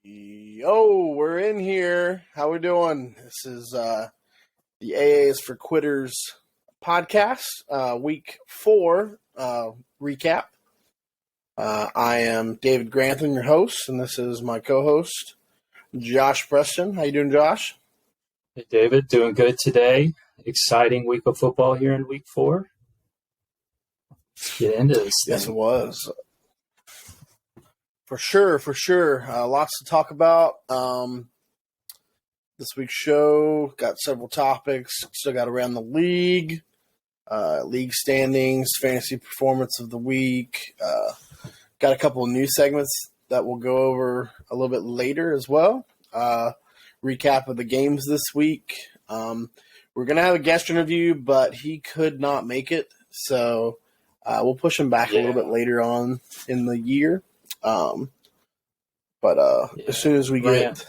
Yo, we're in here. How we doing? This is the AA is for Quitters podcast, week 4 recap. I am David Grantham, your host, and this is my co-host, Josh Preston. How you doing, Josh? Hey, David. Doing good today. Exciting week of football here in week 4. Let's get into this thing. Yes, it was. For sure. Lots to talk about. This week's show got several topics. Still got around the league, league standings, fantasy performance of the week. Got a couple of news segments that we'll go over a little bit later as well. Recap of the games this week. We're going to have a guest interview, but he could not make it. So we'll push him back a little bit later on in the year. As soon as we get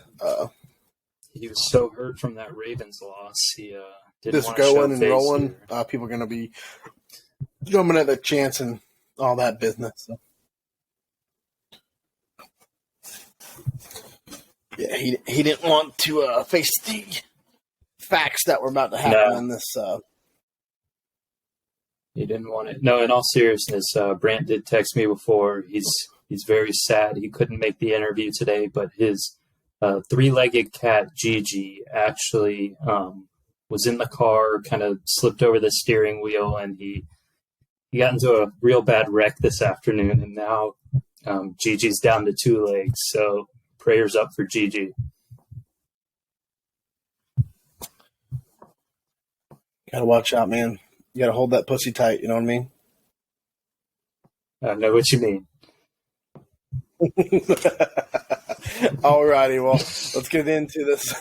he was so hurt from that Ravens loss, he didn't this want to show going and face rolling, here. people are going to be jumping at the chance and all that business. So. Yeah, he didn't want to face the facts that were about to happen in this. He didn't want it. No, in all seriousness, Brant did text me before. He's very sad he couldn't make the interview today, but his three-legged cat, Gigi, actually was in the car, kind of slipped over the steering wheel, and he got into a real bad wreck this afternoon, and now Gigi's down to 2 legs, so prayers up for Gigi. Gotta watch out, man. You gotta hold that pussy tight, you know what I mean? I know what you mean. Alrighty, well, let's get into this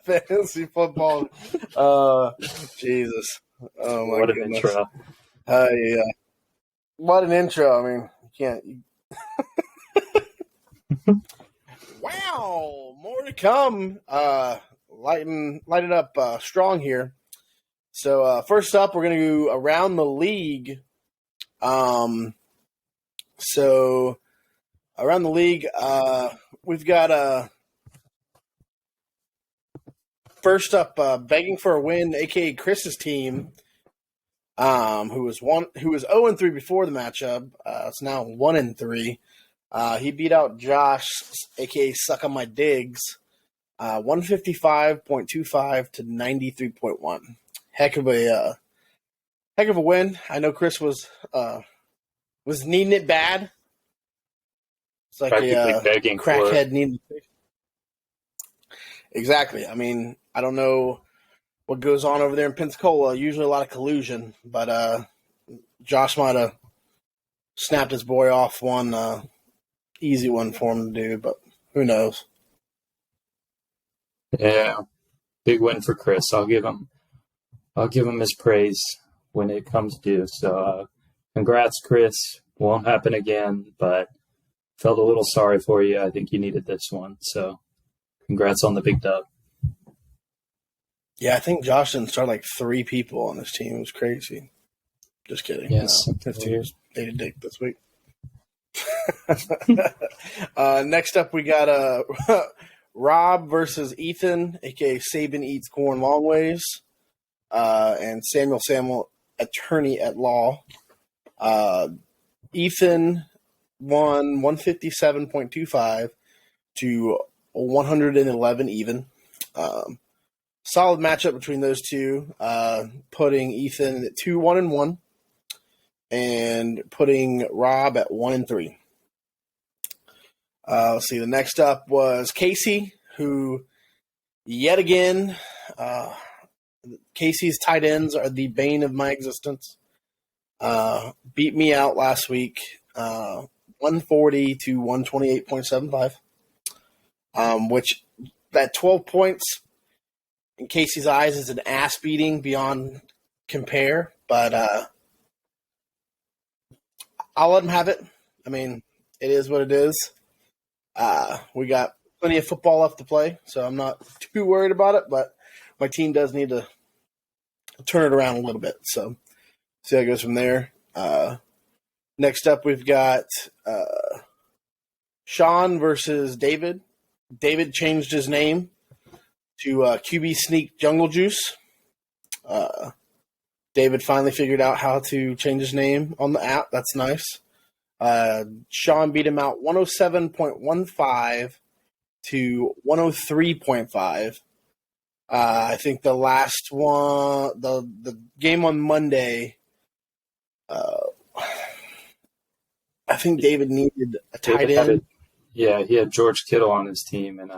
fantasy football. Jesus. Oh, my What goodness. an intro. Yeah. What an intro. I mean, you can't. Wow, more to come. Lighten it up strong here. So, first up, we're going to go around the league. Around the league, we've got first up, begging for a win, aka Chris's team, who was 0-3 before the matchup. It's now 1-3. He beat out Josh, aka Suck on My Digs, 155.25 to 93.1. Heck of a win. I know Chris was needing it bad. It's like a begging crackhead needing to. Exactly. I mean, I don't know what goes on over there in Pensacola. Usually a lot of collusion, but Josh might have snapped his boy off one easy one for him to do, but who knows? Yeah, big win for Chris. I'll give him his praise when it comes due. So, congrats, Chris. Won't happen again, but felt a little sorry for you. I think you needed this one. So, congrats on the big dub. Yeah, I think Josh didn't start like 3 people on this team. It was crazy. Just kidding. Yes. His team was day this week. Next up, we got Rob versus Ethan, a.k.a. Saban Eats Corn Long Ways, and Samuel, attorney at law. Ethan won 157.25 to 111 even. Solid matchup between those two, putting Ethan at 2-1-1 and putting Rob at 1-3. Let's see. The next up was Casey, who yet again, Casey's tight ends are the bane of my existence. Beat me out last week, 140 to 128.75. Which that 12 points in Casey's eyes is an ass beating beyond compare, but I'll let him have it. I mean, it is what it is. We got plenty of football left to play, so I'm not too worried about it, but my team does need to turn it around a little bit. So see how it goes from there. Next up, we've got Sean versus David, David changed his name to QB Sneak Jungle Juice. David finally figured out how to change his name on the app. That's nice. Sean beat him out 107.15 to 103.5. I think the last one, the game on Monday, I think David needed a tight end. He had George Kittle on his team and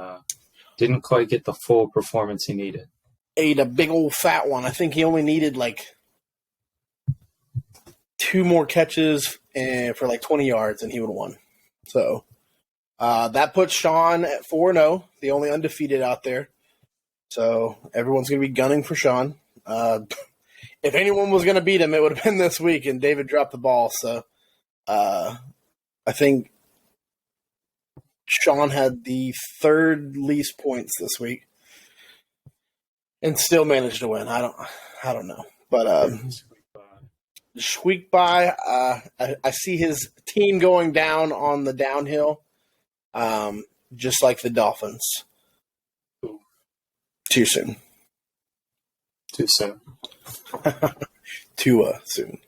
didn't quite get the full performance he needed. Ate a big old fat one. I think he only needed like 2 more catches for like 20 yards, and he would have won. So that puts Sean at 4-0, the only undefeated out there. So everyone's going to be gunning for Sean. If anyone was going to beat him, it would have been this week, and David dropped the ball. So I think Sean had the 3rd least points this week and still managed to win. I don't know. But squeak by. I see his team going down on the downhill, just like the Dolphins. Too soon. Too soon. Too soon.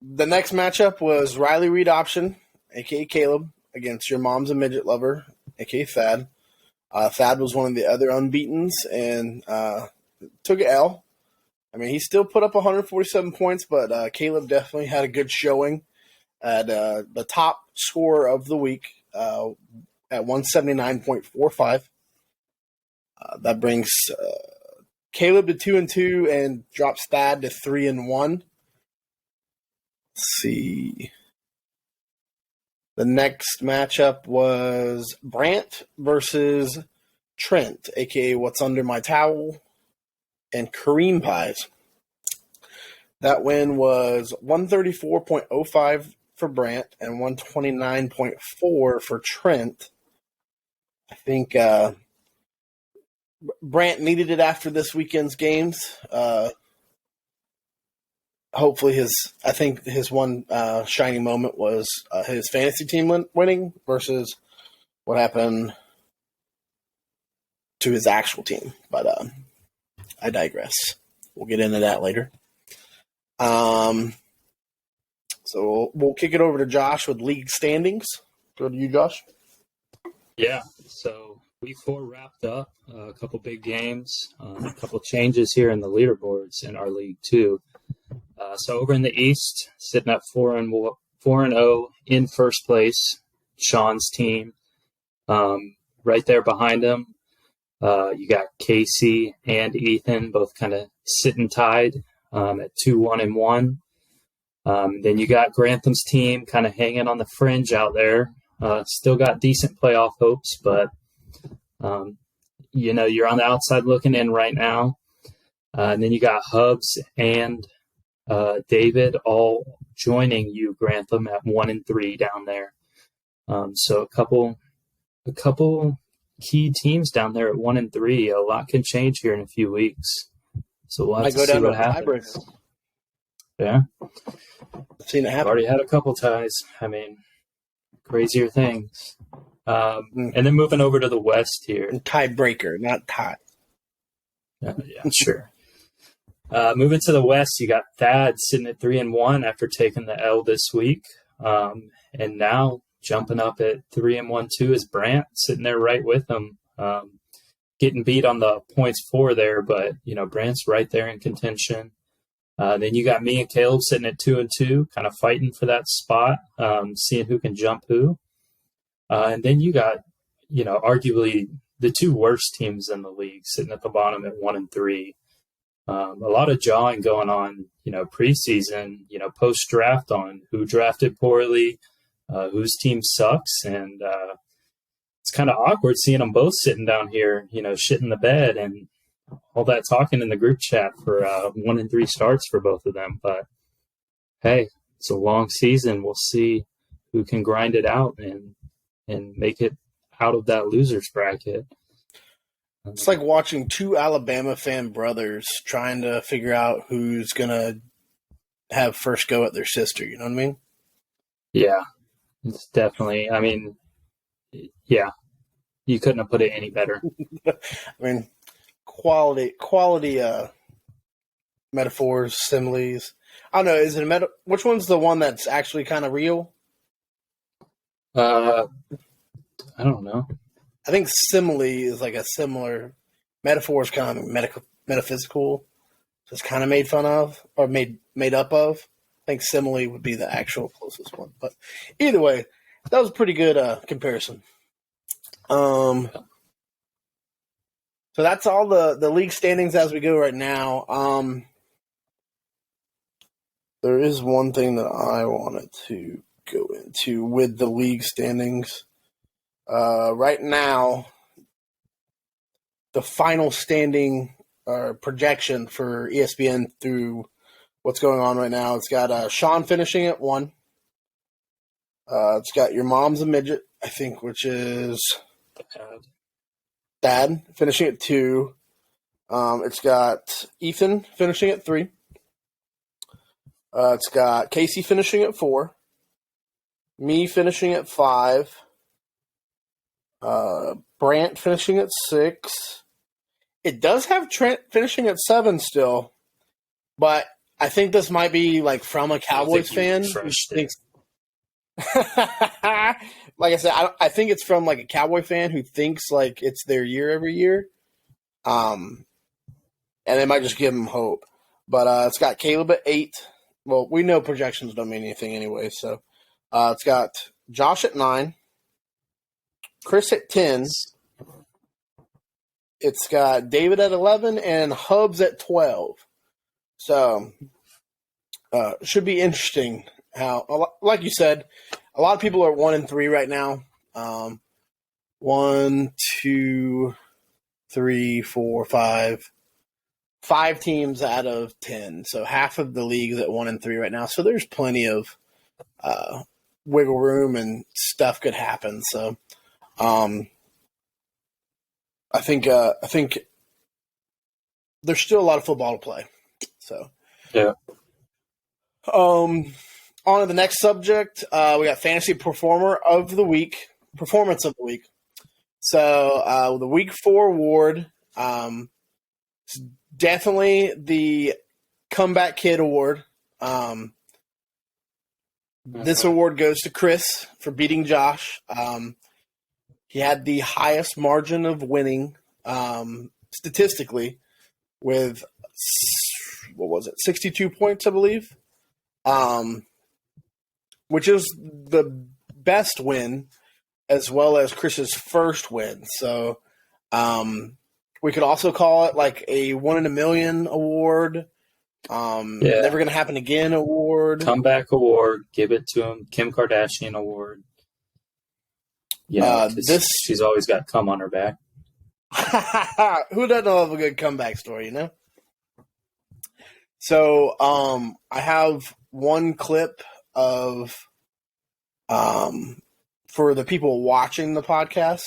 The next matchup was Riley Reed Option, a.k.a. Caleb, against Your Mom's a Midget Lover, a.k.a. Thad. Thad was one of the other unbeatens and took an L. I mean, he still put up 147 points, but Caleb definitely had a good showing at the top score of the week at 179.45. That brings Caleb to 2-2 and drops Thad to 3-1. Let's see. The next matchup was Brant versus Trent, a.k.a. What's Under My Towel, and Kareem Pies. That win was 134.05 for Brant and 129.4 for Trent. I think Brant needed it after this weekend's games. Hopefully his one shining moment was his fantasy team winning versus what happened to his actual team. But I digress. We'll get into that later. So we'll kick it over to Josh with league standings. Go to you, Josh. Yeah, so week 4 wrapped up. A couple big games, a couple changes here in the leaderboards in our league too. So over in the East, sitting at 4-0 in first place, Sean's team. Right there behind him, you got Casey and Ethan both kind of sitting tied at 2-1-1. Then you got Grantham's team kind of hanging on the fringe out there. Still got decent playoff hopes, but you're on the outside looking in right now. And then you got Hubs and David all joining you, Grantham, at 1-3 down there. So a couple key teams down there at 1-3. A lot can change here in a few weeks. So we'll have to see what happens. Yeah. I've seen it happen. Already had a couple ties. I mean, crazier things. And then moving over to the West here. Tiebreaker, not tie. Yeah, sure. Moving to the West, you got Thad sitting at 3-1 after taking the L this week. And now jumping up at 3-1 too is Brant sitting there right with him. Getting beat on the points for there, but Brant's right there in contention. Then you got me and Caleb sitting at 2-2, kind of fighting for that spot, seeing who can jump who. And then you got, arguably the 2 worst teams in the league sitting at the bottom at 1-3. A lot of jawing going on, preseason, post-draft on who drafted poorly, whose team sucks. And it's kind of awkward seeing them both sitting down here, shitting the bed and all that talking in the group chat for 1-3 starts for both of them. But, hey, it's a long season. We'll see who can grind it out and make it out of that loser's bracket. It's like watching 2 Alabama fan brothers trying to figure out who's going to have first go at their sister. You know what I mean? Yeah, it's definitely. I mean, yeah, you couldn't have put it any better. I mean, quality metaphors, similes. I don't know. Is it a meta? Which one's the one that's actually kind of real? Uh, I don't know. I think simile is like a similar metaphor is kind of metaphysical. So it's kind of made fun of or made up of. I think simile would be the actual closest one. But either way, that was a pretty good comparison. So that's all the league standings as we go right now. There is one thing that I wanted to go into with the league standings. Right now, the final standing or projection for ESPN through what's going on right now. It's got Sean finishing at 1. It's got Your Mom's a Midget, I think, which is Dad finishing at 2. It's got Ethan finishing at 3. It's got Casey finishing at 4. Me finishing at 5. Brant finishing at 6. It does have Trent finishing at 7 still, but I think this might be like from a Cowboys fan who thinks. Like I said, I think it's from like a Cowboy fan who thinks like it's their year every year, and they might just give them hope. But it's got Caleb at 8. Well, we know projections don't mean anything anyway, so it's got Josh at 9, Chris at 10. It's got David at 11 and Hubs at 12. So, should be interesting. How, like you said, a lot of people are 1-3 right now. 1, 2, 3, 4, 5. 5 teams out of 10. So half of the league's at 1-3 right now. So there's plenty of wiggle room and stuff could happen. So, I think there's still a lot of football to play. So yeah. On to the next subject, we got fantasy performance of the week. So the week 4 award, it's definitely the comeback kid award. This award goes to Chris for beating Josh. He had the highest margin of winning statistically with, 62 points, I believe, which is the best win as well as Chris's first win. So we could also call it like a 1 in a million award. Never going to happen again award. Comeback award. Give it to him. Kim Kardashian award. Yeah, she's always got cum on her back. Who doesn't love a good comeback story, you know? So I have one clip of for the people watching the podcast,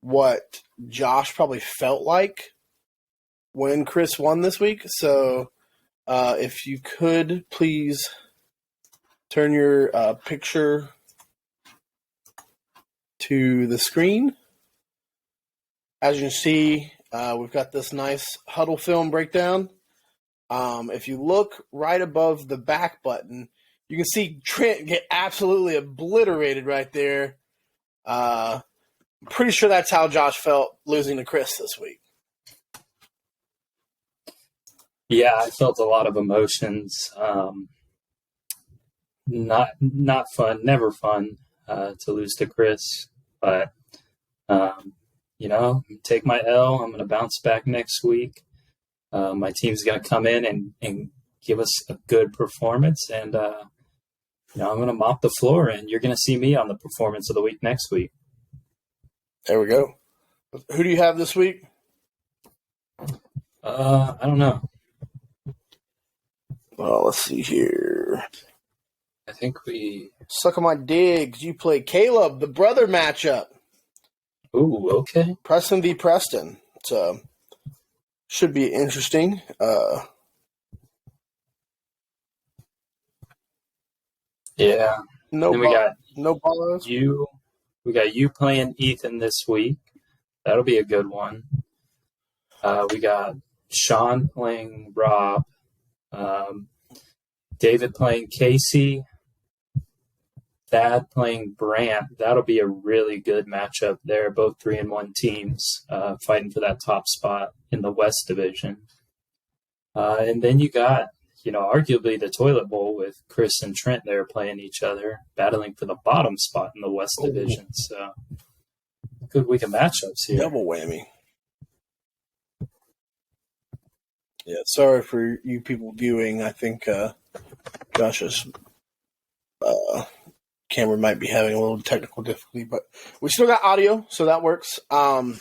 what Josh probably felt like when Chris won this week. So if you could please turn your picture to the screen. As you can see, we've got this nice huddle film breakdown. If you look right above the back button, you can see Trent get absolutely obliterated right there. I'm pretty sure that's how Josh felt losing to Chris this week. Yeah, I felt a lot of emotions. Not fun, never fun to lose to Chris. But, take my L. I'm going to bounce back next week. My team's going to come in and give us a good performance. And, I'm going to mop the floor. And you're going to see me on the performance of the week next week. There we go. Who do you have this week? I don't know. Well, let's see here. I think we... Suck on my digs. You play Caleb, the brother matchup. Ooh, okay. Preston v. Preston. So, should be interesting. Yeah. No, Then we got no Barrows. we got you playing Ethan this week. That'll be a good one. We got Sean playing Rob. David playing Casey. Thad playing Brant. That'll be a really good matchup there. Both 3-1 teams fighting for that top spot in the West Division. And then you got, arguably the toilet bowl with Chris and Trent there playing each other, battling for the bottom spot in the West Division. So, good week of matchups here. Double whammy. Yeah, sorry for you people viewing. I think Josh's camera might be having a little technical difficulty, but we still got audio, so that works. A lot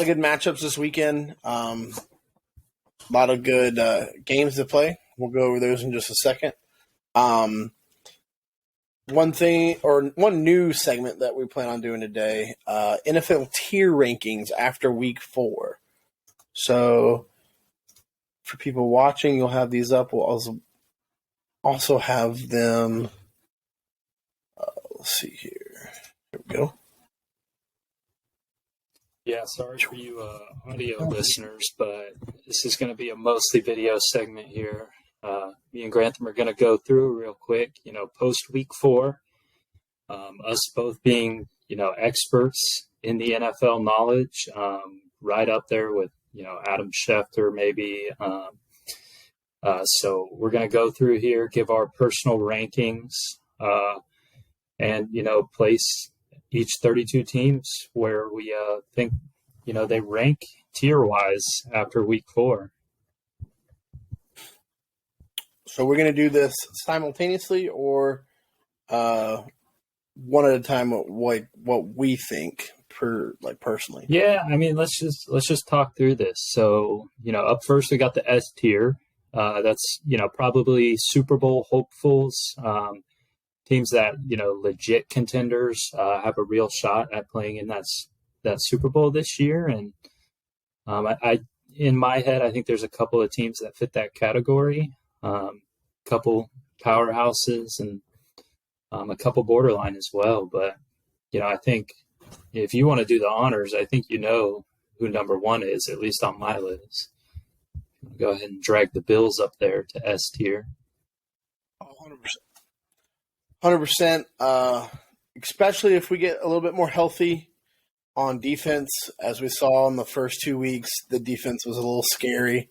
of good matchups this weekend. A lot of good games to play. We'll go over those in just a second. One new segment that we plan on doing today, NFL tier rankings after week 4. So for people watching, you'll have these up. We'll also have them. Let's see here. Here we go. Yeah, sorry for you audio listeners, but this is going to be a mostly video segment here. Me and Grantham are going to go through real quick, post week 4, us both being, experts in the NFL knowledge, right up there with, Adam Schefter maybe. So we're going to go through here, give our personal rankings, and, place each 32 teams where we think, they rank tier-wise after week 4. So we're going to do this simultaneously or one at a time, what we think personally. Yeah, let's just talk through this. So, up first we got the S tier. That's, probably Super Bowl hopefuls, teams that, legit contenders have a real shot at playing in that Super Bowl this year. And I in my head, I think there's a couple of teams that fit that category, couple powerhouses and a couple borderline as well. But, I think if you want to do the honors, I think who number 1 is, at least on my list. Go ahead and drag the Bills up there to S tier. 100%. Especially if we get a little bit more healthy on defense. As we saw in the first 2 weeks, the defense was a little scary.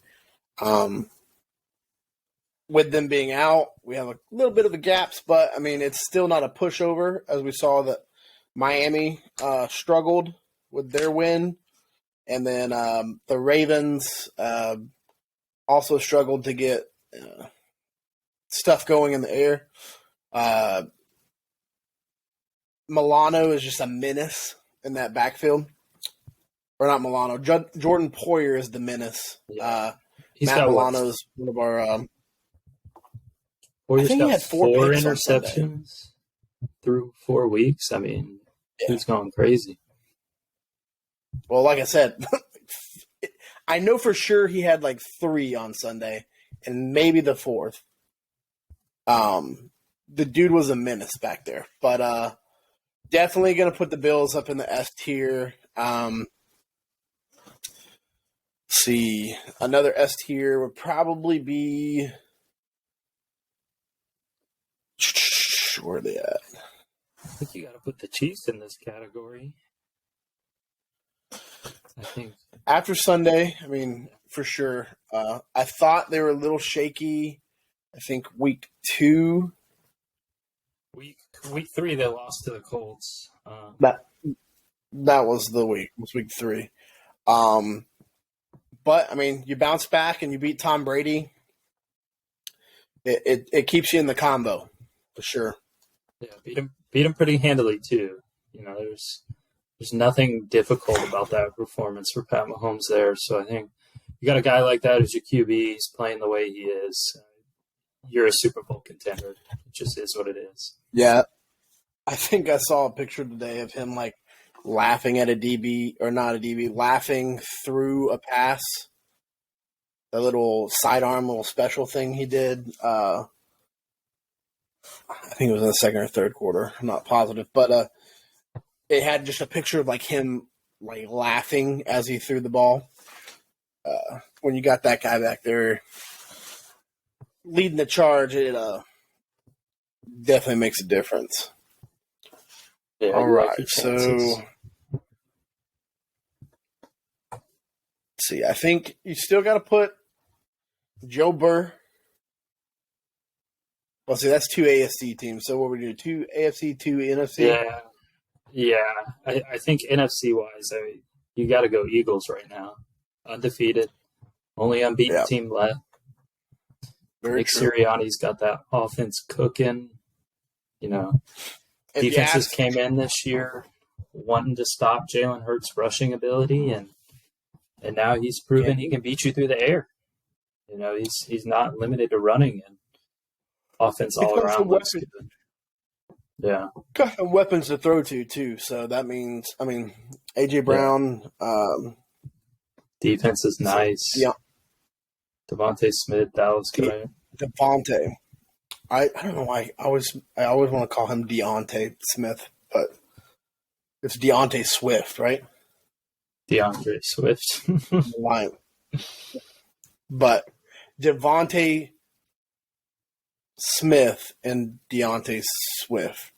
With them being out, we have a little bit of the gaps, but, it's still not a pushover, as we saw that Miami struggled with their win. And then the Ravens also struggled to get stuff going in the air. Milano is just a menace in that backfield. Or not Milano. Jordan Poyer is the menace. Yeah. Matt Milano is one of our I think he had 4 interceptions through 4 weeks. He's going crazy. Well, like I said, I know for sure he had 3 on Sunday and maybe the 4th. The dude was a menace back there, but definitely going to put the Bills up in the S tier. Let's see, another S tier would probably be, where are they at? I think you got to put the Chiefs in this category. I think after Sunday, for sure. I thought they were a little shaky. I think week 2. Week 3, they lost to the Colts. That was the week. It was week 3. But you bounce back and you beat Tom Brady. It keeps you in the combo for sure. Yeah, beat him pretty handily too. There's nothing difficult about that performance for Pat Mahomes there. So I think you got a guy like that as your QB. He's playing the way he is. You're a Super Bowl contender. It just is what it is. Yeah. I think I saw a picture today of him laughing at a DB, or not a DB, laughing through a pass. The little sidearm, little special thing he did. I think it was in the second or third quarter. I'm not positive, but it had just a picture of like him like laughing as he threw the ball. When you got that guy back there leading the charge, it definitely makes a difference. Yeah, All you like right, your so chances. let's see. I think you still got to put Joe Burr. Well, see, that's two AFC teams. So what we do? Two AFC, two NFC. Yeah. I think NFC wise, you got to go Eagles right now, undefeated, only unbeaten Yeah, team left. very Nick true. Sirianni's got that offense cooking. You know, If you defenses ask, came in this year wanting to stop Jalen Hurts' rushing ability, and now he's proven he can beat you through the air. You know, he's not limited to running, and offense he's all got some around looks weapons. good. Yeah, Got some weapons to throw to too. So that means, I mean, AJ Brown, defense is nice. yeah, Devontae Smith, Dallas great. Devontae. I don't know why I always want to call him Deontay Smith, but it's Deontay Swift, right? DeAndre Swift. Line. But Devontae Smith and Deontay Swift.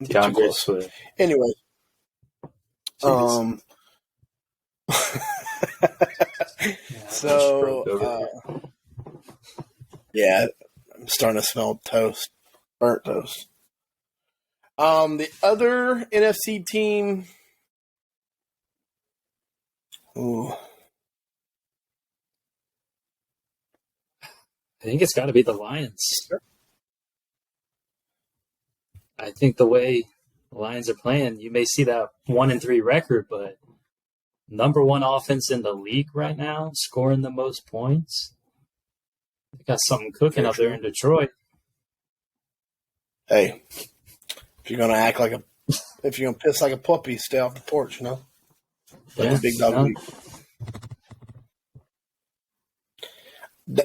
Too DeAndre close. Swift. Anyway, Jeez. so yeah, I'm starting to smell toast, burnt toast. The other NFC team. Ooh. I think it's got to be the Lions. I think the way the Lions are playing, you may see that 1-3 record, but number one offense in the league right now, scoring the most points. They got something cooking up there in Detroit. Hey, if you're gonna act like if you're gonna piss like a puppy, stay off the porch. You know, big dog week.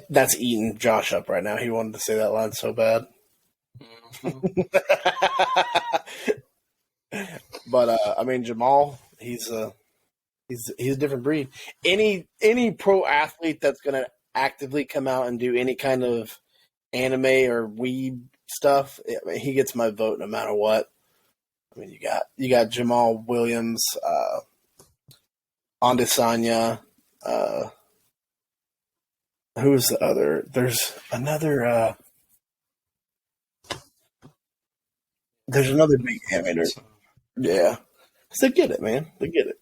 That's eating Josh up right now. He wanted to say that line so bad. But I mean, Jamal, he's a different breed. Any pro athlete that's gonna actively come out and do any kind of anime or weeb stuff, I mean, he gets my vote no matter what. I mean, you got Jamal Williams, Andesanya, who's the other? There's another. There's another big animator. Yeah, they get it, man. They get it.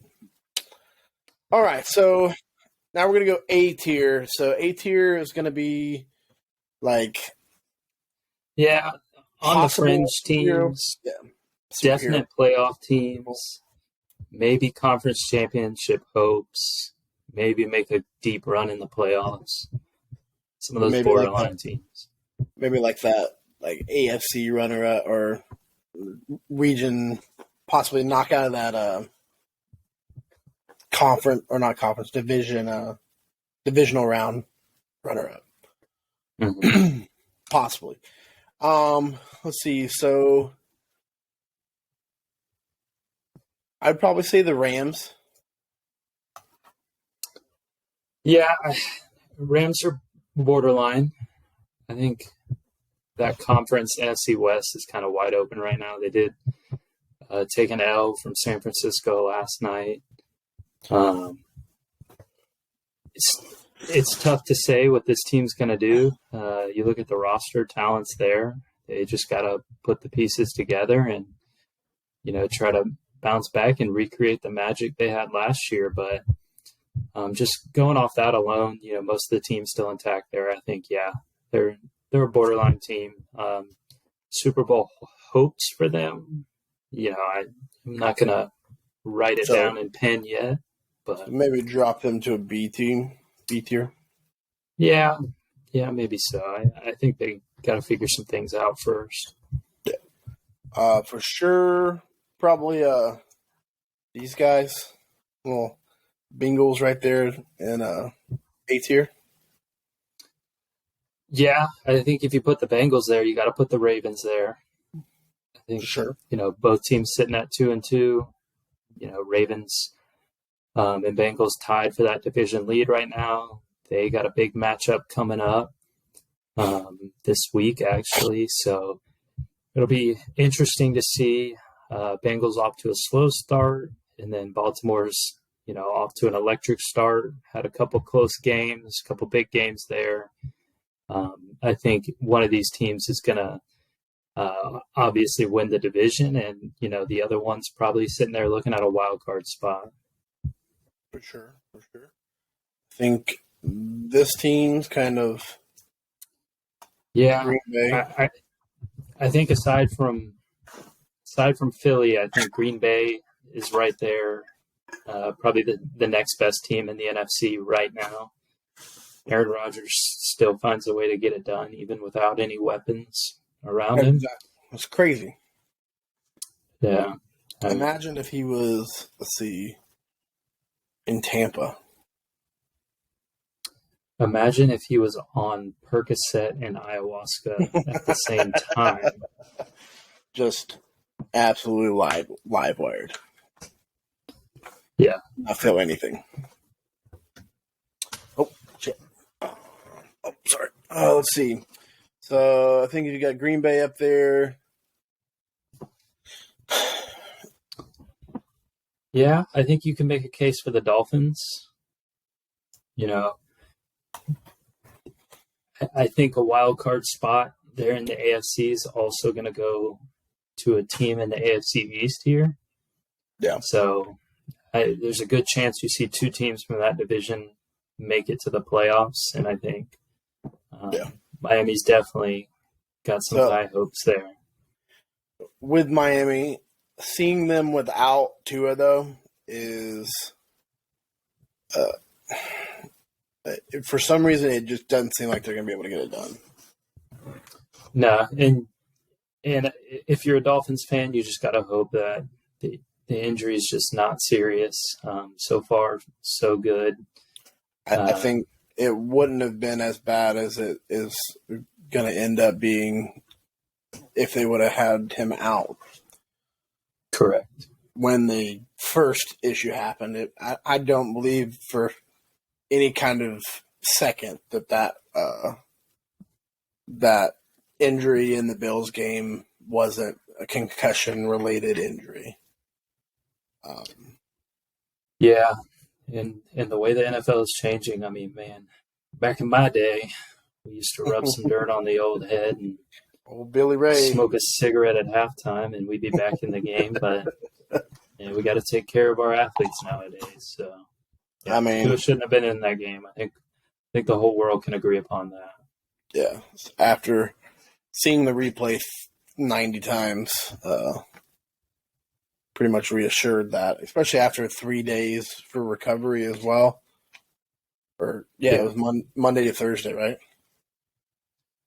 All right, so now we're gonna go A tier. So A tier is gonna be like, on the fringe teams, definite playoff teams, maybe conference championship hopes, maybe make a deep run in the playoffs. Some of those maybe borderline like teams. Maybe like that, like AFC runner-up or region, possibly knock out of that conference or not conference divisional round runner-up. Mm-hmm. Possibly. Let's see. So I'd probably say the Rams. Yeah, Rams are borderline. I think that conference NFC West is kind of wide open right now. They did take an L from San Francisco last night. It's tough to say what this team's going to do. You look at the roster, talent's there. They just got to put the pieces together and, try to bounce back and recreate the magic they had last year. But just going off that alone, most of the team's still intact there. I think, they're a borderline team. Super Bowl hopes for them. I'm not going to write it down in pen yet. But maybe drop them to a B tier. Yeah, maybe so. I think they got to figure some things out first. Yeah. For sure, probably these guys. Well, Bengals right there in A tier. Yeah, I think if you put the Bengals there, you got to put the Ravens there. I think Sure. both teams sitting at 2-2. Ravens and Bengals tied for that division lead right now. They got a big matchup coming up this week, actually. So it'll be interesting to see. Bengals off to a slow start, and then Baltimore's off to an electric start. Had a couple close games, a couple big games there. I think one of these teams is going to obviously win the division, and the other one's probably sitting there looking at a wild card spot. For sure. I think this team's kind of Yeah, Green Bay. I think aside from Philly, I think Green Bay is right there, probably the next best team in the NFC right now. Aaron Rodgers still finds a way to get it done, even without any weapons around him. It's crazy. Yeah. Imagine if he was, in Tampa. Imagine if he was on Percocet and ayahuasca at the same time. Just absolutely live wired. Yeah. Not feel anything. Oh, shit. Oh, sorry. Let's see. So I think you got Green Bay up there. Yeah, I think you can make a case for the Dolphins. I think a wild card spot there in the AFC is also going to go to a team in the AFC East here. Yeah. So there's a good chance you see two teams from that division make it to the playoffs, and I think Miami's definitely got some high hopes there. With Miami, seeing them without Tua, though, is for some reason it just doesn't seem like they're going to be able to get it done. No, and if you're a Dolphins fan, you just got to hope that the injury is just not serious. So far, so good. I think it wouldn't have been as bad as it is going to end up being if they would have had him out. Correct. When the first issue happened, I don't believe for any kind of second that injury in the Bills game wasn't a concussion-related injury. Yeah, and the way the NFL is changing, I mean, man, back in my day, we used to rub some dirt on the old head and old Billy Ray smoke a cigarette at halftime, and we'd be back in the game. But we got to take care of our athletes nowadays. So, I mean, Tua shouldn't have been in that game. I think the whole world can agree upon that. Yeah, after seeing the replay 90 times, pretty much reassured that, especially after 3 days for recovery as well. It was Monday to Thursday, right?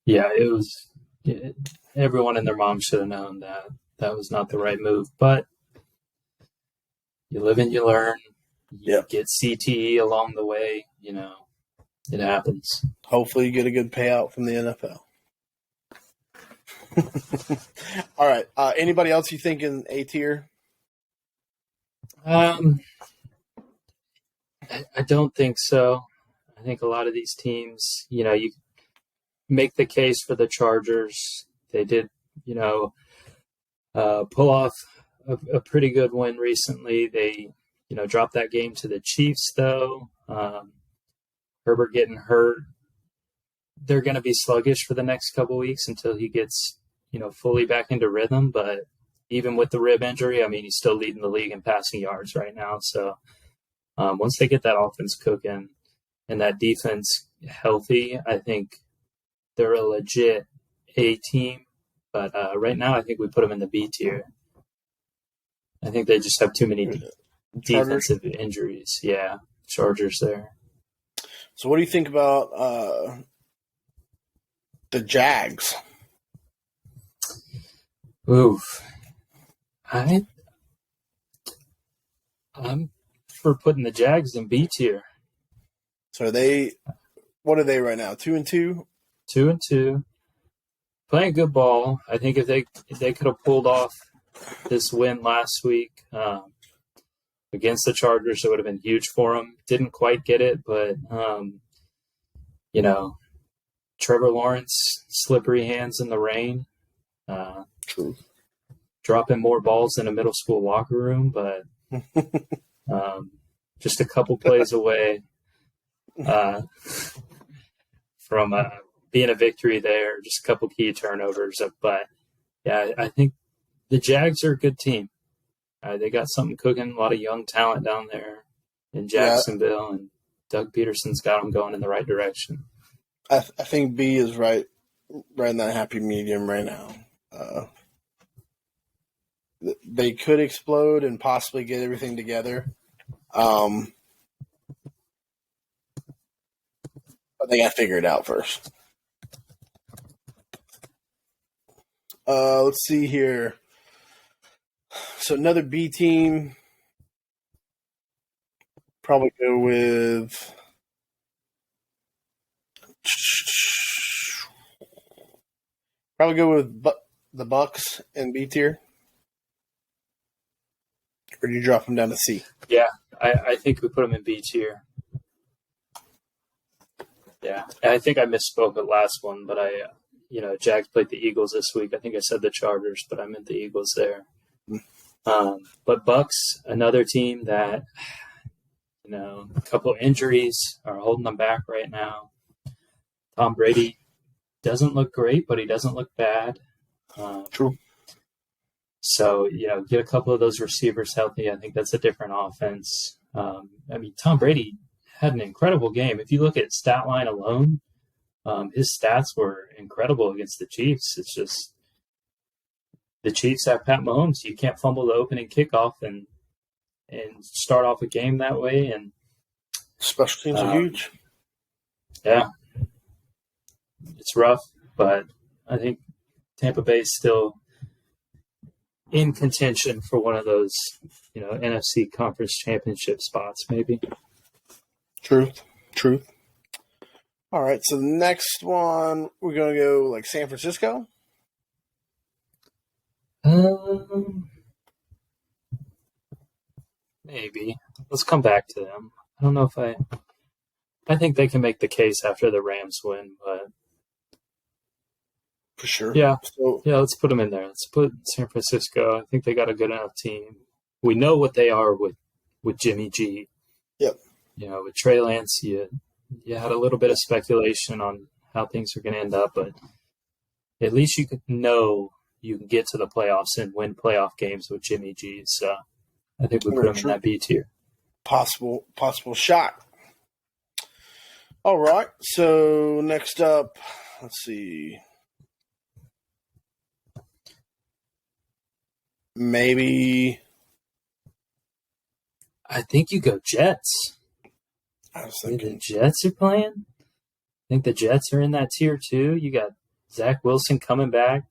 Yeah, it was. Everyone and their mom should have known that was not the right move. But you live and you learn. You get CTE along the way. It happens. Hopefully you get a good payout from the NFL. All right. Anybody else you think in A tier? I don't think so. I think a lot of these teams, you make the case for the Chargers. They did, pull off a pretty good win recently. They, dropped that game to the Chiefs, though. Herbert getting hurt. They're going to be sluggish for the next couple weeks until he gets, fully back into rhythm. But even with the rib injury, I mean, he's still leading the league in passing yards right now. So once they get that offense cooking and that defense healthy, I think they're a legit A team. But right now, I think we put them in the B tier. I think they just have too many defensive injuries. Yeah, Chargers there. So what do you think about the Jags? Oof. I'm for putting the Jags in B tier. So what are they right now? 2-2? 2-2, playing good ball. I think if they could have pulled off this win last week against the Chargers, it would have been huge for them. Didn't quite get it, but Trevor Lawrence, slippery hands in the rain. True. Dropping more balls in a middle school locker room, but just a couple plays away from being a victory there. Just a couple key turnovers. But, yeah, I think the Jags are a good team. They got something cooking, a lot of young talent down there in Jacksonville, and Doug Peterson's got them going in the right direction. I think B is right in that happy medium right now. They could explode and possibly get everything together. But they got to figure it out first. Let's see here. So another B team. Probably go with the Bucks in B tier. Or do you drop them down to C? Yeah, I think we put them in B tier. Yeah, I think I misspoke at last one, but Jags played the Eagles this week. I think I said the Chargers, but I meant the Eagles there. But Bucks, another team that, a couple of injuries are holding them back right now. Tom Brady doesn't look great, but he doesn't look bad. True. So, get a couple of those receivers healthy. I think that's a different offense. Tom Brady had an incredible game. If you look at stat line alone, his stats were incredible against the Chiefs. It's just the Chiefs have Pat Mahomes. You can't fumble the opening kickoff and start off a game that way. And special teams are huge. Yeah. It's rough, but I think Tampa Bay is still in contention for one of those, NFC conference championship spots, maybe. Truth. All right, so the next one, we're going to go like San Francisco. Maybe. Let's come back to them. I don't know if I think they can make the case after the Rams win, but for sure. Yeah. Let's put them in there. Let's put San Francisco. I think they got a good enough team. We know what they are with Jimmy G. Yep. With Trey Lance, you had a little bit of speculation on how things are going to end up, but at least you know you can get to the playoffs and win playoff games with Jimmy G. So I think we put him in that B tier. Possible shot. All right. So next up, let's see. Maybe. I think you go Jets. I was thinking the Jets are playing. I think the Jets are in that tier too. You got Zach Wilson coming back.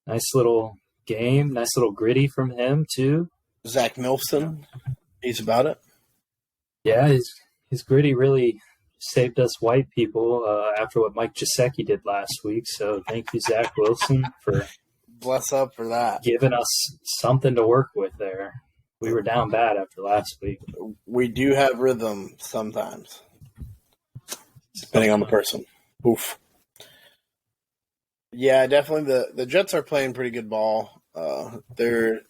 Nice little game. Nice little gritty from him too. Zach Milson. He's about it. Yeah, his gritty really saved us white people after what Mike Gesicki did last week. So thank you, Zach Wilson, for bless up for that. Giving us something to work with there. We were down bad after last week. We do have rhythm sometimes, depending on the person. Oof. Yeah, definitely. The Jets are playing pretty good ball. They're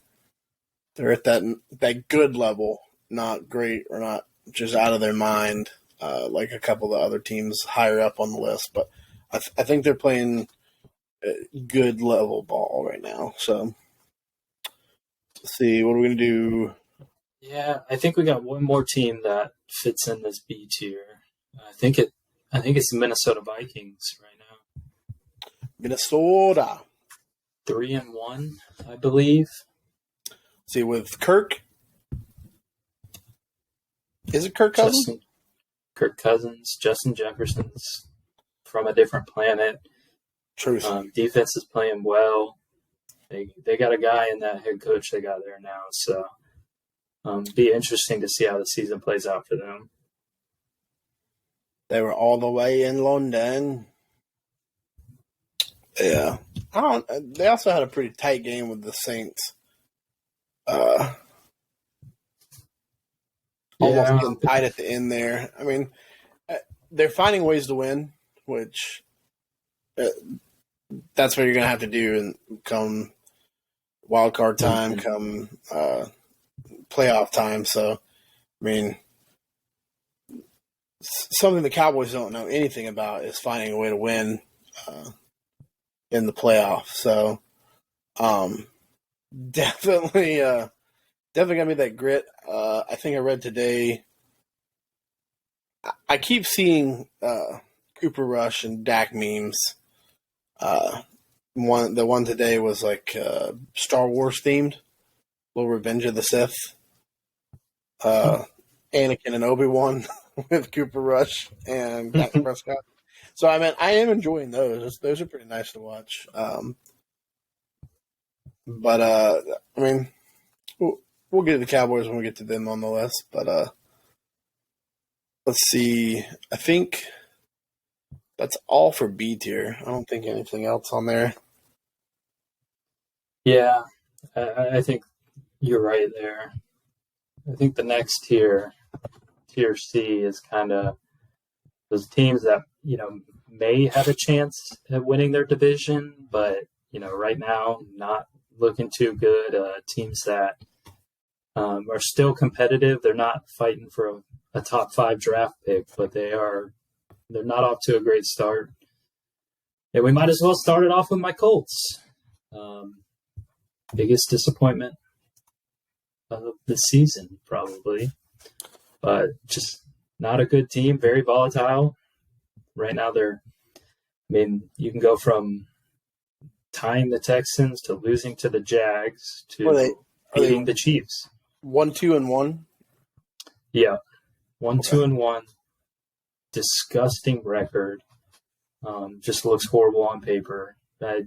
at that good level, not great or not just out of their mind, like a couple of the other teams higher up on the list. But I think they're playing good level ball right now. So let's see, what are we gonna do? Yeah, I think we got one more team that fits in this B tier. I think it's the Minnesota Vikings right now. Minnesota 3-1, I believe. See, with Kirk, is it Kirk Cousins? Kirk Cousins, Justin Jefferson's from a different planet. Truth. Defense is playing well. They got a guy in that head coach they got there now, so be interesting to see how the season plays out for them. They were all the way in London. Yeah. I don't. They also had a pretty tight game with the Saints. Almost Yeah, getting tied at the end there. I mean, they're finding ways to win, which that's what you're going to have to do and come wild card time, come playoff time. So, I mean, something the Cowboys don't know anything about is finding a way to win in the playoffs. So, definitely gonna be that grit. I think I read today. I keep seeing Cooper Rush and Dak memes. The one today was like Star Wars themed, little Revenge of the Sith. Anakin and Obi-Wan with Cooper Rush and Dak Prescott. So I mean, I am enjoying those. Those are pretty nice to watch. But I mean, we'll get to the Cowboys when we get to them on the list. But let's see. I think that's all for B tier. I don't think anything else on there. Yeah, I think you're right there. I think the next tier C, is kind of those teams that, may have a chance at winning their division, but, right now, not looking too good. Teams that are still competitive. They're not fighting for a top 5 draft pick, but they're not off to a great start. And we might as well start it off with my Colts. Biggest disappointment of the season, probably. But just not a good team, very volatile. Right now, you can go from tying the Texans to losing to the Jags to beating the Chiefs. 1-2-1? Yeah. 1-2-1. Disgusting record. Just looks horrible on paper. I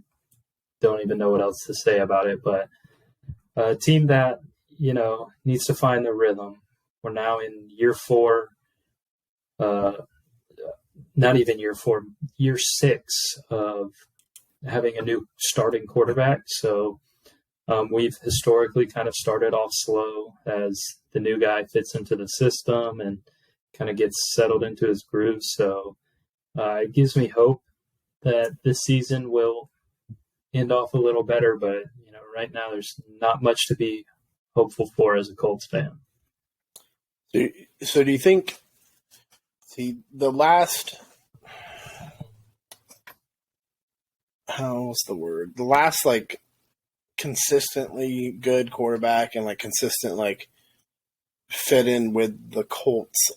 don't even know what else to say about it, but a team that, needs to find their rhythm. We're now in year 4, not even year 4, year 6 of having a new starting quarterback. So we've historically kind of started off slow as the new guy fits into the system and kind of gets settled into his groove. So it gives me hope that this season will end off a little better, but right now there's not much to be hopeful for as a Colts fan. So do you think the last like consistently good quarterback and like consistent like fit in with the Colts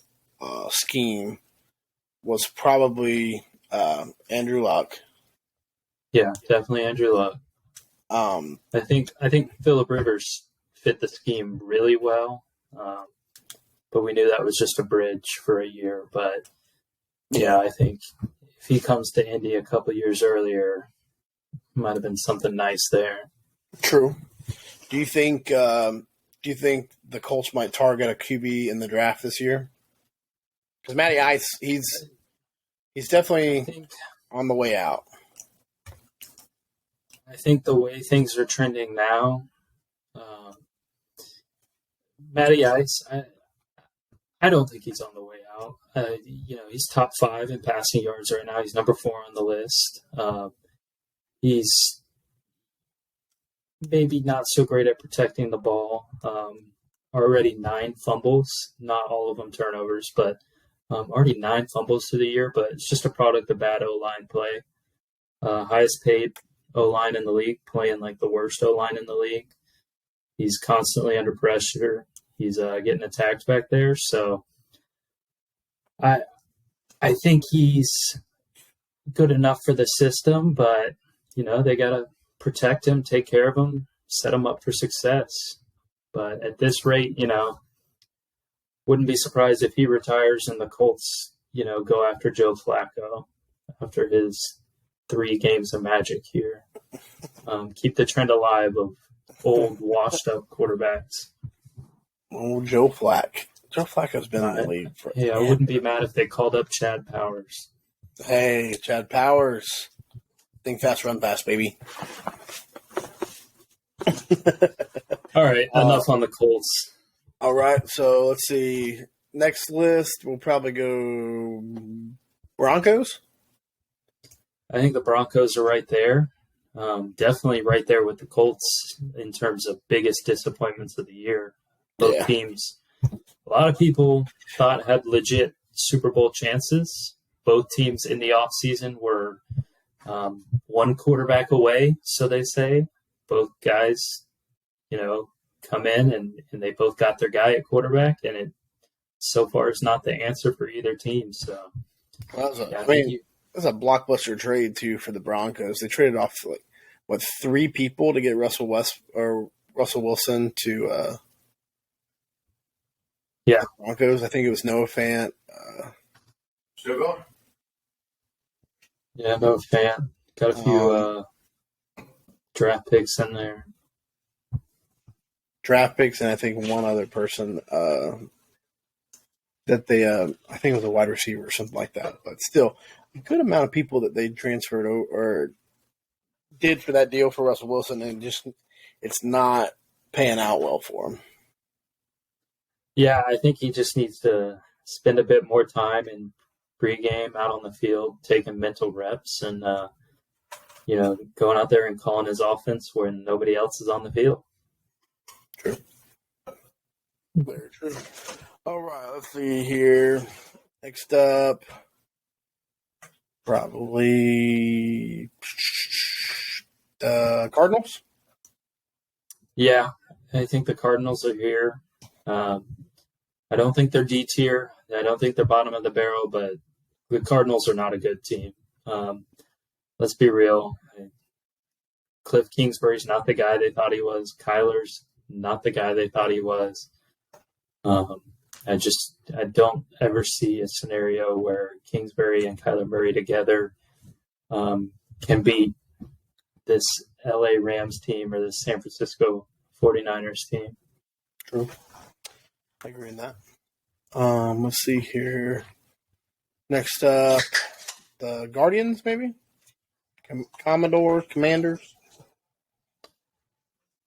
scheme was probably Andrew Luck. Yeah, definitely Andrew Luck. I think Phillip Rivers fit the scheme really well, but we knew that was just a bridge for a year. But yeah, I think if he comes to Indy a couple years earlier, might have been something nice there. True. Do you think the Colts might target a QB in the draft this year? Because Matty Ice, he's definitely on the way out. I think the way things are trending now, Matty Ice, I don't think he's on the way out. He's top 5 in passing yards right now. He's number 4 on the list. He's maybe not so great at protecting the ball. Already 9 fumbles, not all of them turnovers, but already 9 fumbles to the year. But it's just a product of bad O-line play. Highest paid O-line in the league, playing like the worst O-line in the league. He's constantly under pressure. He's getting attacked back there. So I think he's good enough for the system, but, they got to protect him, take care of him, set him up for success. But at this rate, wouldn't be surprised if he retires and the Colts, go after Joe Flacco after his 3 games of magic here. Keep the trend alive of old, washed-up quarterbacks. Oh, Joe Flack. Joe Flacco's been in the league for. Yeah, I wouldn't be mad if they called up Chad Powers. Hey, Chad Powers. Think fast, run fast, baby. All right, enough on the Colts. All right, so let's see. Next list, we'll probably go Broncos. I think the Broncos are right there. Definitely right there with the Colts in terms of biggest disappointments of the year. Both teams, a lot of people thought had legit Super Bowl chances. Both teams in the offseason were one quarterback away, so they say. Both guys, come in and they both got their guy at quarterback, and it so far is not the answer for either team. So, that's a blockbuster trade too for the Broncos. They traded off 3 people to get Russell Wilson to Broncos. I think it was Noah Fant. Still going? Yeah, Noah Fant. Got a few draft picks in there. Draft picks, and I think one other person that they, I think it was a wide receiver or something like that. But still, a good amount of people that they transferred or did for that deal for Russell Wilson, and just it's not paying out well for him. Yeah, I think he just needs to spend a bit more time in pregame, out on the field, taking mental reps, and going out there and calling his offense when nobody else is on the field. True. Very true. All right, let's see here. Next up, probably Cardinals. Yeah, I think the Cardinals are here. I don't think they're D tier. I don't think they're bottom of the barrel, but the Cardinals are not a good team. Let's be real. Cliff Kingsbury's not the guy they thought he was. Kyler's not the guy they thought he was. I don't ever see a scenario where Kingsbury and Kyler Murray together can beat this LA Rams team or the San Francisco 49ers team. True. I agree in that. Let's see here. Next up, the Guardians, maybe? Commodores, Commanders?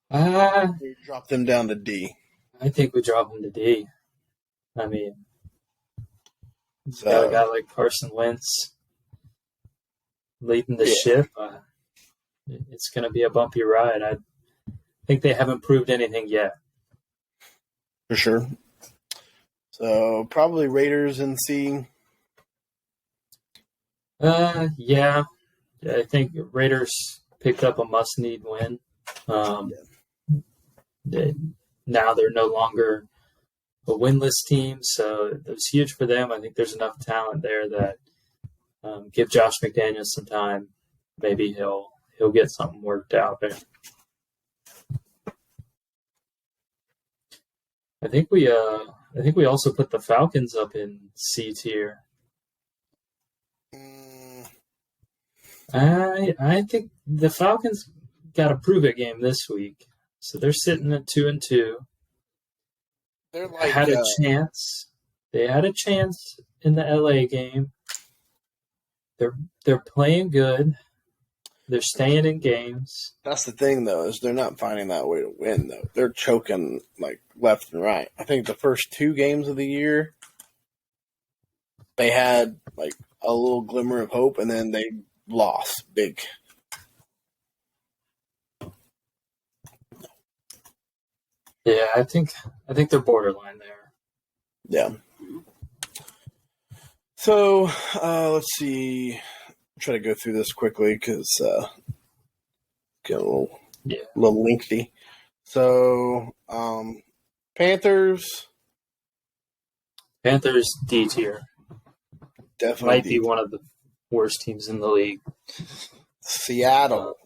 We drop them down to D. I think we drop them to D. I mean, got a guy like Carson Wentz leading the ship. It's going to be a bumpy ride. I think they haven't proved anything yet. For sure. So probably Raiders in C. Yeah. I think Raiders picked up a must-need win. Now they're no longer a winless team, so it was huge for them. I think there's enough talent there that give Josh McDaniels some time. Maybe he'll get something worked out there. I think we also put the Falcons up in C tier. I think the Falcons got a prove-it game this week, so they're sitting at 2-2. They're like had a chance. They had a chance in the LA game. They're playing good. They're staying in games. That's the thing, though, is they're not finding that way to win, though. They're choking, left and right. I think the first 2 games of the year, they had, a little glimmer of hope, and then they lost big. Yeah, I think they're borderline there. Yeah. So, let's see. Try to go through this quickly because get a little lengthy. So, Panthers D tier. Definitely might be one of the worst teams in the league. Seattle,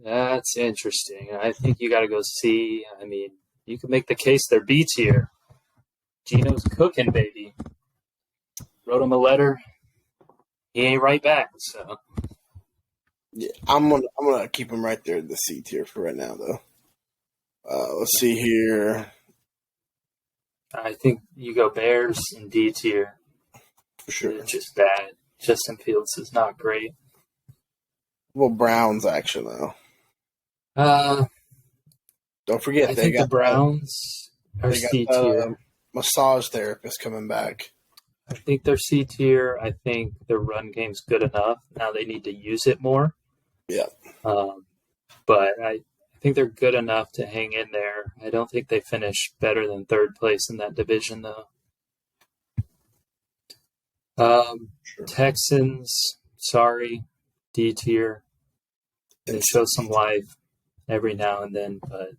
that's interesting. I think you got to go C. I mean, you could make the case they're B tier. Gino's cooking, baby. Wrote him a letter. He ain't right back, so. Yeah, I'm gonna keep him right there at the C tier for right now, though. Let's see here. I think you go Bears in D tier. For sure. They're just bad. Justin Fields is not great. Well, Browns action though. Uh, Don't forget I think the Browns are they got C tier. massage therapist coming back. I think they're C tier. I think their run game's good enough. Now they need to use it more. Yeah. But I think they're good enough to hang in there. I don't think they finish better than third place in that division, though. Sure. Texans, sorry, D tier. They show some life every now and then, but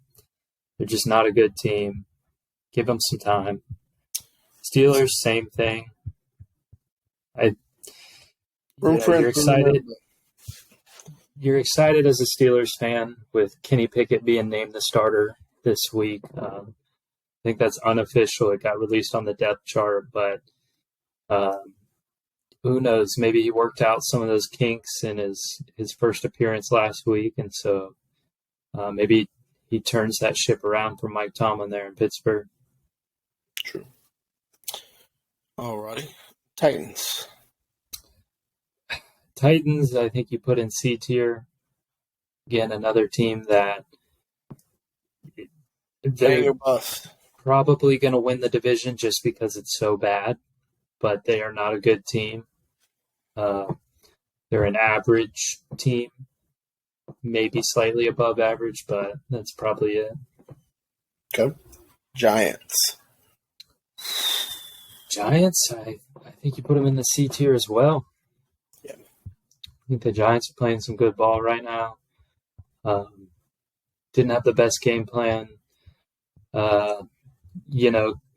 they're just not a good team. Give them some time. Steelers, same thing. You're excited. You're excited as a Steelers fan with Kenny Pickett being named the starter this week. I think that's unofficial. It got released on the depth chart, but who knows? Maybe he worked out some of those kinks in his first appearance last week, and so maybe he turns that ship around for Mike Tomlin there in Pittsburgh. True. Alrighty. Titans, I think you put in C tier. Again, another team that they're probably going to win the division just because it's so bad, but they are not a good team. They're an average team, maybe slightly above average, but that's probably it. Okay. Giants, I think you put them in the C tier as well. Yeah. I think the Giants are playing some good ball right now. Didn't have the best game plan.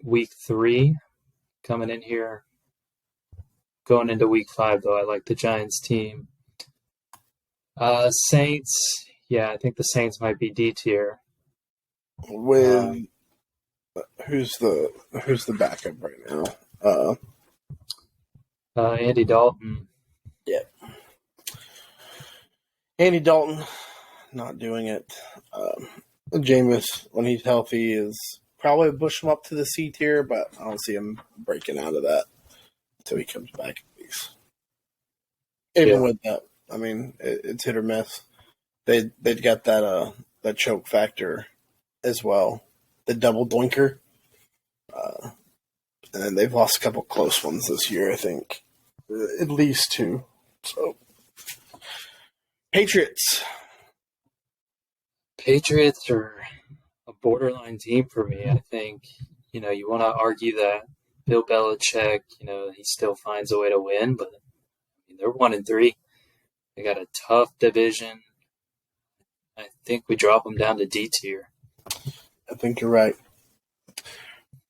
Week 3 coming in here. Going into week 5, though, I like the Giants team. Saints, I think the Saints might be D tier. With who's the backup right now? Andy Dalton. Yeah. Andy Dalton, not doing it. Jameis, when he's healthy, is probably push him up to the C tier, but I don't see him breaking out of that until he comes back at least. Even with that, I mean, it's hit or miss. They've got that choke factor as well, the double doinker, and they've lost a couple close ones this year. I think at least 2. So Patriots are a borderline team for me. I think you want to argue that Bill Belichick, he still finds a way to win, but they're 1-3. They got a tough division. I think we drop them down to D tier. I think you're right.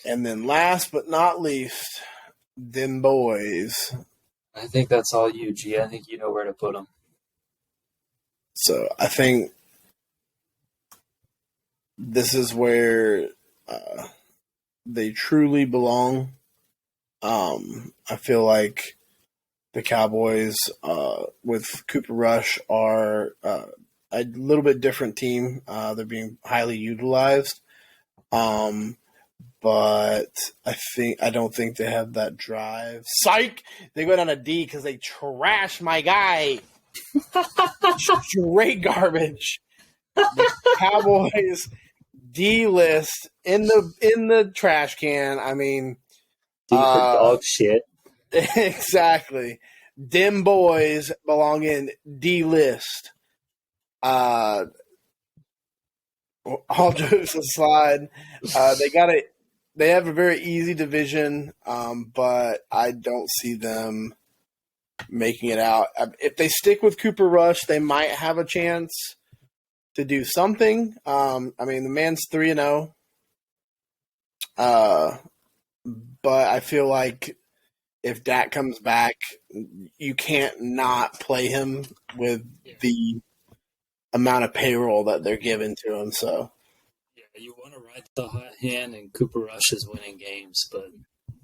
And then last but not least, them boys. I think that's all you, G. I think you know where to put them. So I think this is where they truly belong. I feel like the Cowboys with Cooper Rush are a little bit different team. They're being highly utilized. But I don't think they have that drive. Psych! They go down a D because they trash my guy. Straight garbage. The Cowboys D list in the trash can. I mean, D for dog shit. Exactly. Them boys belong in D list. All jokes aside, they have a very easy division, but I don't see them making it out. If they stick with Cooper Rush, they might have a chance to do something. I mean, the man's 3-0. But I feel like if Dak comes back, you can't not play him with the amount of payroll that they're giving to him. So you want to ride the hot hand, and Cooper Rush is winning games, but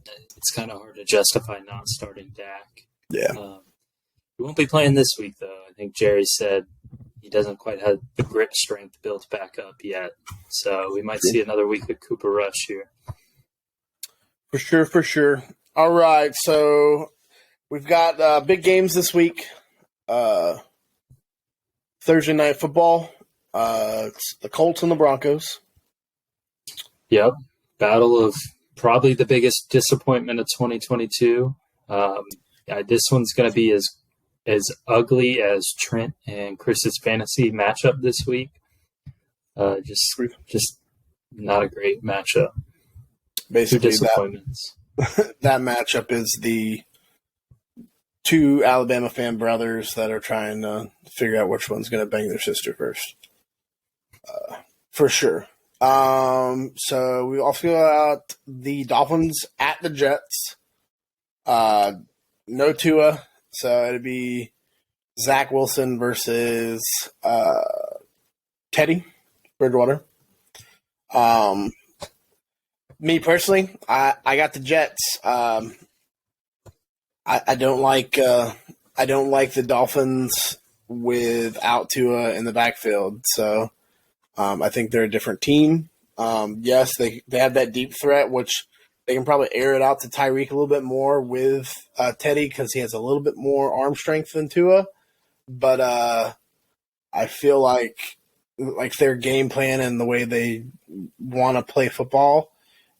it's kind of hard to justify not starting Dak. Yeah. He won't be playing this week, though. I think Jerry said he doesn't quite have the grip strength built back up yet. So we might see another week of Cooper Rush here. For sure. All right, so we've got big games this week. Thursday night football. It's the Colts and the Broncos. Yep. Battle of probably the biggest disappointment of 2022. This one's going to be as ugly as Trent and Chris's fantasy matchup this week. Just not a great matchup. Basically, Two disappointments. That matchup is the two Alabama fan brothers that are trying to figure out which one's going to bang their sister first. For sure. So we also got the Dolphins at the Jets. No Tua, so it'd be Zach Wilson versus Teddy Bridgewater. Me personally, I got the Jets. I don't like the Dolphins without Tua in the backfield. So I think they're a different team. Yes, they have that deep threat, which they can probably air it out to Tyreek a little bit more with Teddy because he has a little bit more arm strength than Tua. But I feel like their game plan and the way they want to play football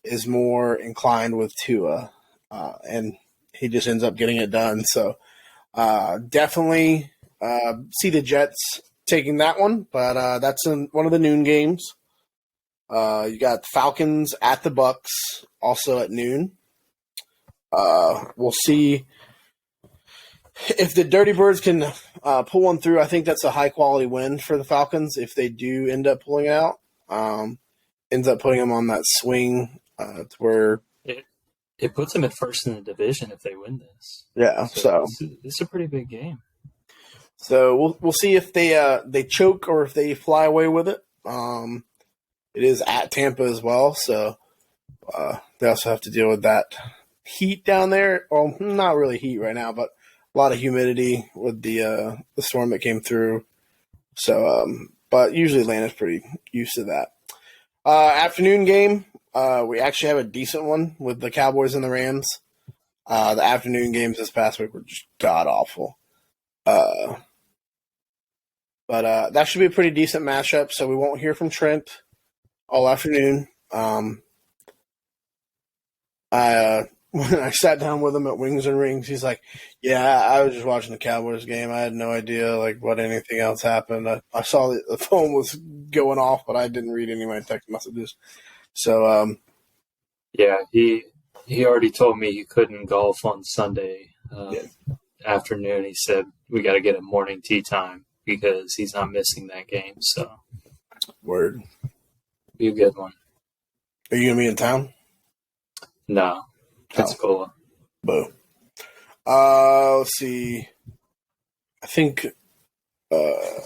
is more inclined with Tua, and he just ends up getting it done. So definitely see the Jets taking that one, but that's in one of the noon games. You got Falcons at the Bucks, also at noon. We'll see if the Dirty Birds can pull one through. I think that's a high-quality win for the Falcons if they do end up pulling it out. Ends up putting them on that swing to where it puts them at first in the division if they win this. Yeah, so this is a pretty big game. So we'll see if they choke or if they fly away with it. It is at Tampa as well, so they also have to deal with that heat down there. Well, not really heat right now, but a lot of humidity with the storm that came through. So, but usually Atlanta's pretty used to that. Afternoon game, we actually have a decent one with the Cowboys and the Rams. The afternoon games this past week were just god-awful. But that should be a pretty decent matchup, so we won't hear from Trent all afternoon. When I sat down with him at Wings and Rings, he's like, yeah, I was just watching the Cowboys game. I had no idea what anything else happened. I saw the phone was going off, but I didn't read any of my text messages. So, yeah, he already told me he couldn't golf on Sunday afternoon. He said, we got to get a morning tee time because he's not missing that game. So, word. Be a good one. Are you going to be in town? No. Pensacola. Boo. Let's see. I think the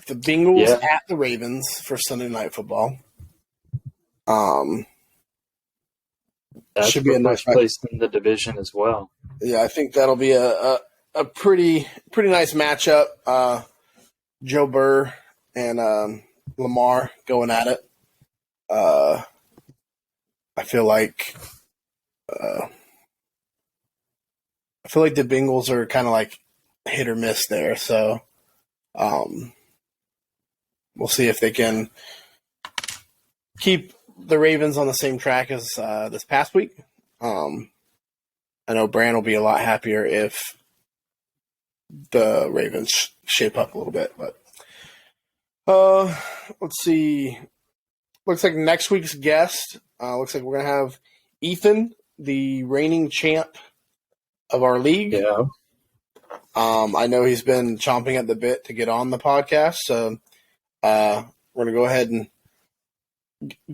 Bengals at the Ravens for Sunday Night Football. That should be a nice place in the division as well. Yeah, I think that'll be a pretty nice matchup. Joe Burr and Lamar going at it. I feel like the Bengals are kind of like hit or miss there. So we'll see if they can keep the Ravens on the same track as this past week. I know Bran will be a lot happier if the Ravens shape up a little bit. But let's see. Looks like next week's guest, looks like we're going to have Ethan, the reigning champ of our league. Yeah. I know he's been chomping at the bit to get on the podcast, so we're going to go ahead and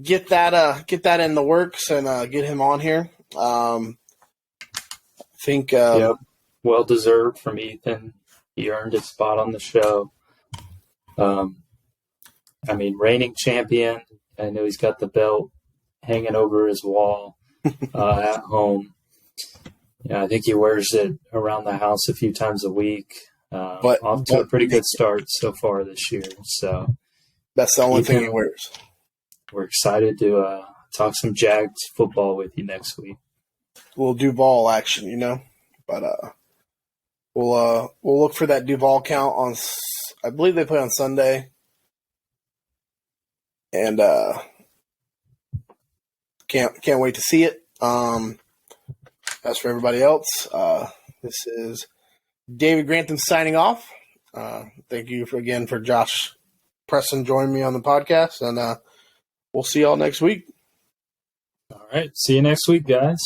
get that in the works and get him on here. I think well deserved from Ethan. He earned his spot on the show. Reigning champion. I know he's got the belt hanging over his wall at home. Yeah, I think he wears it around the house a few times a week. But off to a pretty good start so far this year. So that's the only thing he wears. We're excited to talk some Jags football with you next week. We'll do ball action, but we'll look for that Duval count I believe they play on Sunday. And can't wait to see it. As for everybody else, this is David Grantham signing off. Thank you again for Josh Preston joining me on the podcast, and we'll see y'all next week. All right. See you next week, guys.